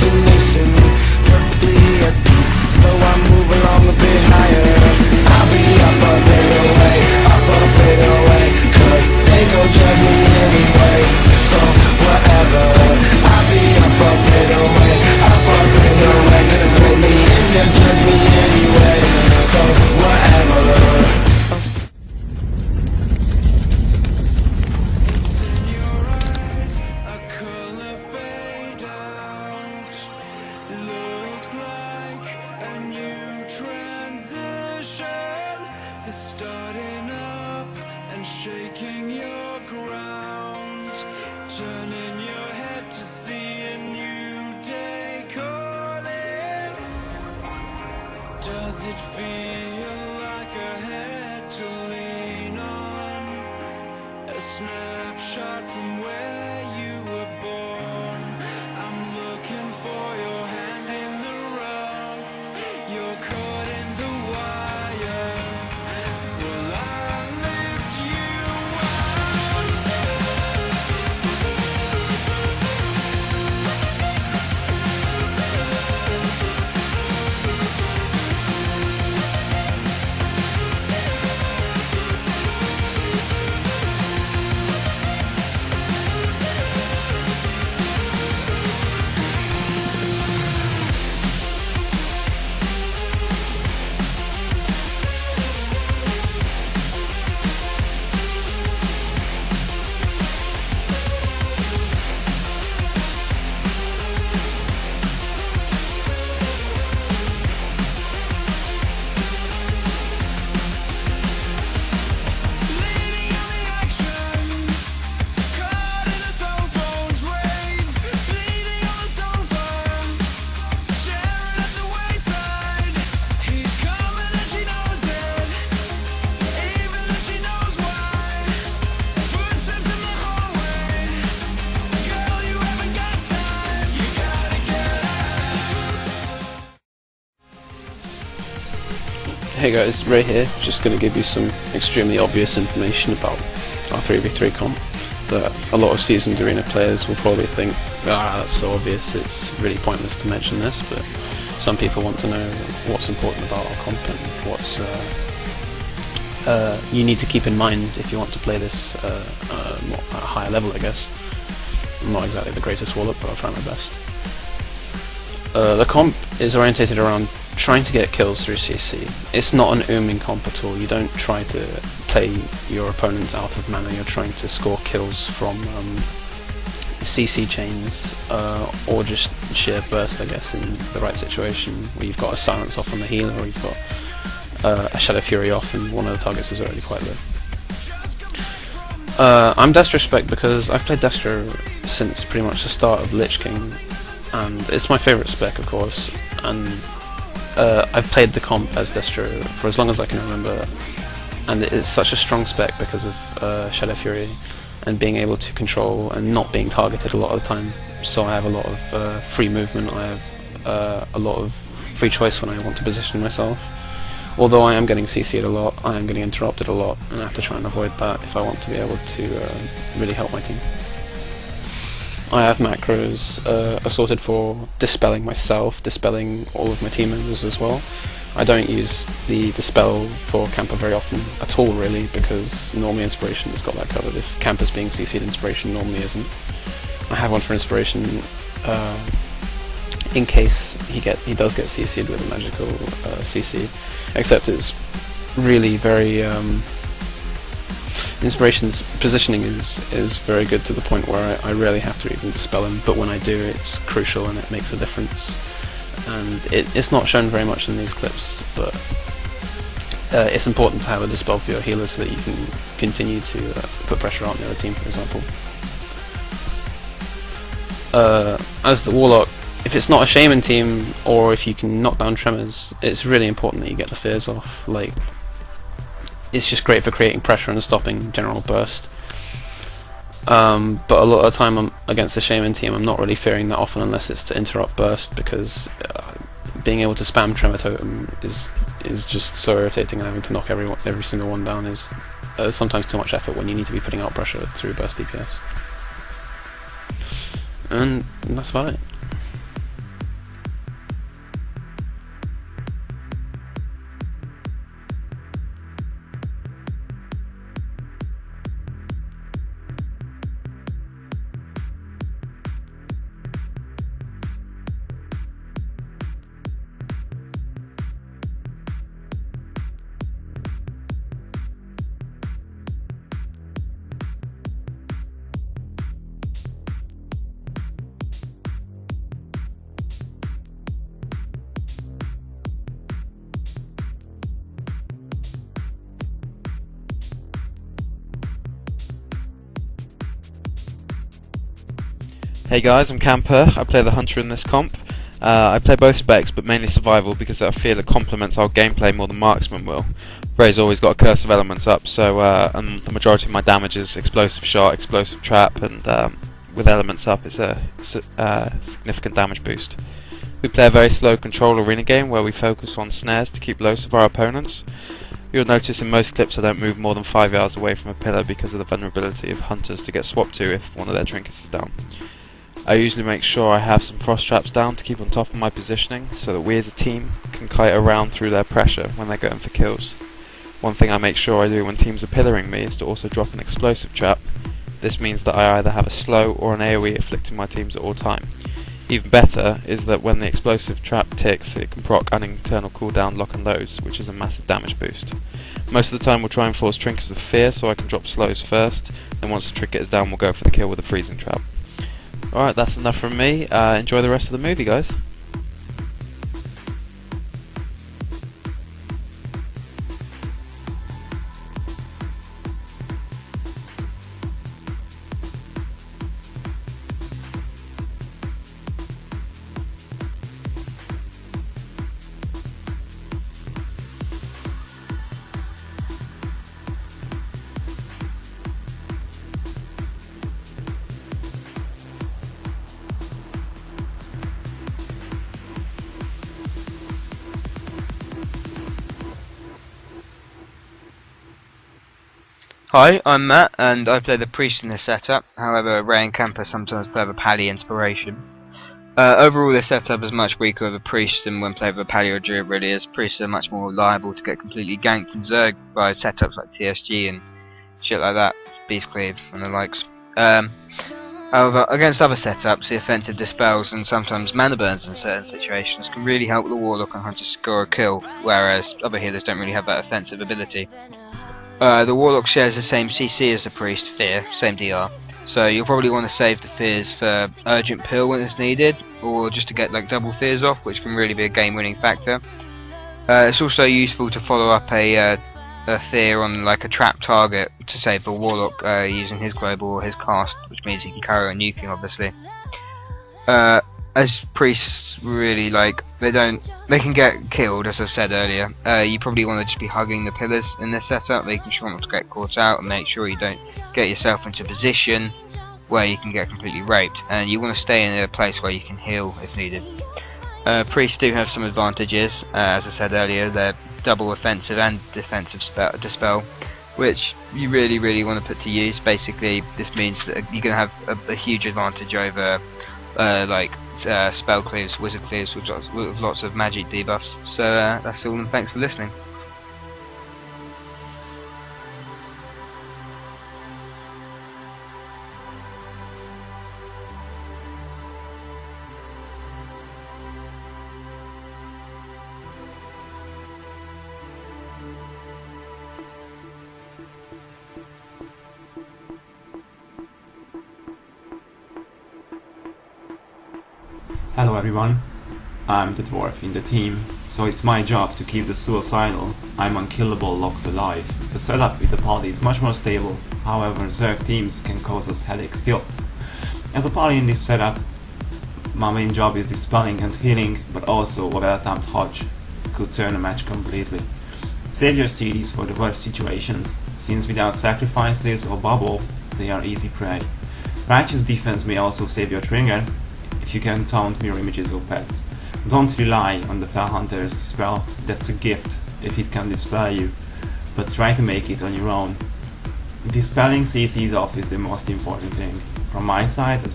imagination, perfectly at peace, so I move along a bit higher. I'll be up a bit away, cause they gon' judge me anyway, so whatever. I'll be up a bit away, cause in the end they'll judge me anyway, so whatever. Starting up and shaking your ground, turning your head to see a new day calling. Does it feel like a head to lean on? A snapshot from where you were born. I'm looking for your hand in the rough. You're caught in the wire. Hey guys, Ray here, just going to give you some extremely obvious information about our 3v3 comp that a lot of seasoned arena players will probably think, that's so obvious, it's really pointless to mention this, but some people want to know what's important about our comp and what's you need to keep in mind if you want to play this at a higher level, I guess. I'm not exactly the greatest warlock, but I'll try my best. The comp is orientated around trying to get kills through CC. It's not an ooming comp at all. You don't try to play your opponents out of mana, you're trying to score kills from CC chains or just sheer burst, I guess, in the right situation where you've got a silence off on the healer or you've got a Shadow Fury off and one of the targets is already quite low. I'm Destro spec because I've played Destro since pretty much the start of Lich King, and it's my favourite spec, of course, and I've played the comp as Destro for as long as I can remember, and it's such a strong spec because of Shadow Fury and being able to control and not being targeted a lot of the time. So I have a lot of free movement, I have a lot of free choice when I want to position myself. Although I am getting CC'd a lot, I am getting interrupted a lot, and I have to try and avoid that if I want to be able to really help my team. I have macros assorted for dispelling myself, dispelling all of my team members as well. I don't use the dispel for Kamper very often at all, really, because normally Inspiration has got that covered. If Kamper's being CC'd, Inspiration normally isn't. I have one for Inspiration in case he does get CC'd with a magical CC, except it's really very Inspiration's positioning is very good to the point where I rarely have to even dispel him, but when I do, it's crucial and it makes a difference. And it's not shown very much in these clips, but it's important to have a dispel for your healer so that you can continue to put pressure on the other team, for example. As the Warlock, if it's not a Shaman team, or if you can knock down Tremors, it's really important that you get the fears off. Like, it's just great for creating pressure and stopping general burst. But a lot of the time I'm against the Shaman team, I'm not really fearing that often unless it's to interrupt burst, because being able to spam Tremor Totem is just so irritating, and having to knock every single one down is sometimes too much effort when you need to be putting out pressure through burst DPS. And that's about it. Hey guys, I'm Kamper. I play the Hunter in this comp. I play both specs, but mainly survival because I feel it complements our gameplay more than marksman will. Bray's always got a curse of elements up, so and the majority of my damage is explosive shot, explosive trap, and with elements up it's a significant damage boost. We play a very slow control arena game where we focus on snares to keep low of our opponents. You'll notice in most clips I don't move more than 5 yards away from a pillar because of the vulnerability of hunters to get swapped to if one of their trinkets is down. I usually make sure I have some frost traps down to keep on top of my positioning so that we as a team can kite around through their pressure when they're going for kills. One thing I make sure I do when teams are pillaring me is to also drop an explosive trap. This means that I either have a slow or an AoE afflicting my teams at all time. Even better is that when the explosive trap ticks, it can proc an internal cooldown lock and loads, which is a massive damage boost. Most of the time we'll try and force trinkets with fear so I can drop slows first, then once the trinket is down we'll go for the kill with a freezing trap. Alright, that's enough from me. Enjoy the rest of the movie, guys. Hi, I'm Matt, and I play the Priest in this setup. However, Ray and Kamper sometimes play with a Pally inspiration. Overall, this setup is much weaker with a Priest than when played with a Pally or Druid really is. Priests are much more liable to get completely ganked and zerged by setups like TSG and shit like that, Beastcleave and the likes. However, against other setups, the offensive dispels and sometimes mana burns in certain situations can really help the Warlock and Hunter score a kill, whereas other healers don't really have that offensive ability. The Warlock shares the same CC as the Priest, Fear, same DR. So you'll probably want to save the Fears for urgent pill when it's needed, or just to get like double Fears off, which can really be a game-winning factor. It's also useful to follow up a Fear on like a trap target to save the Warlock using his global or his cast, which means he can carry on nuking obviously. As priests really they can get killed, as I've said earlier. You probably want to just be hugging the pillars in this setup, making sure not to get caught out and make sure you don't get yourself into a position where you can get completely raped, and you want to stay in a place where you can heal if needed. Priests do have some advantages, as I said earlier. They're double offensive and defensive dispel, which you really want to put to use. Basically this means that you're going to have a huge advantage over spell cleaves, wizard cleaves with lots of magic debuffs. So that's all, and thanks for listening. Hello everyone, I'm the dwarf in the team, so it's my job to keep the suicidal, I'm unkillable locks alive. The setup with the party is much more stable, however Zerg teams can cause us headache still. As a party in this setup, my main job is dispelling and healing, but also a well-timed hodge could turn a match completely. Save your CDs for the worst situations, since without sacrifices or bubble, they are easy prey. Righteous defense may also save your trigger, if you can taunt mirror images or pets. Don't rely on the Fell Hunter's dispel, that's a gift if it can dispel you, but try to make it on your own. Dispelling CCs off is the most important thing. From my side, as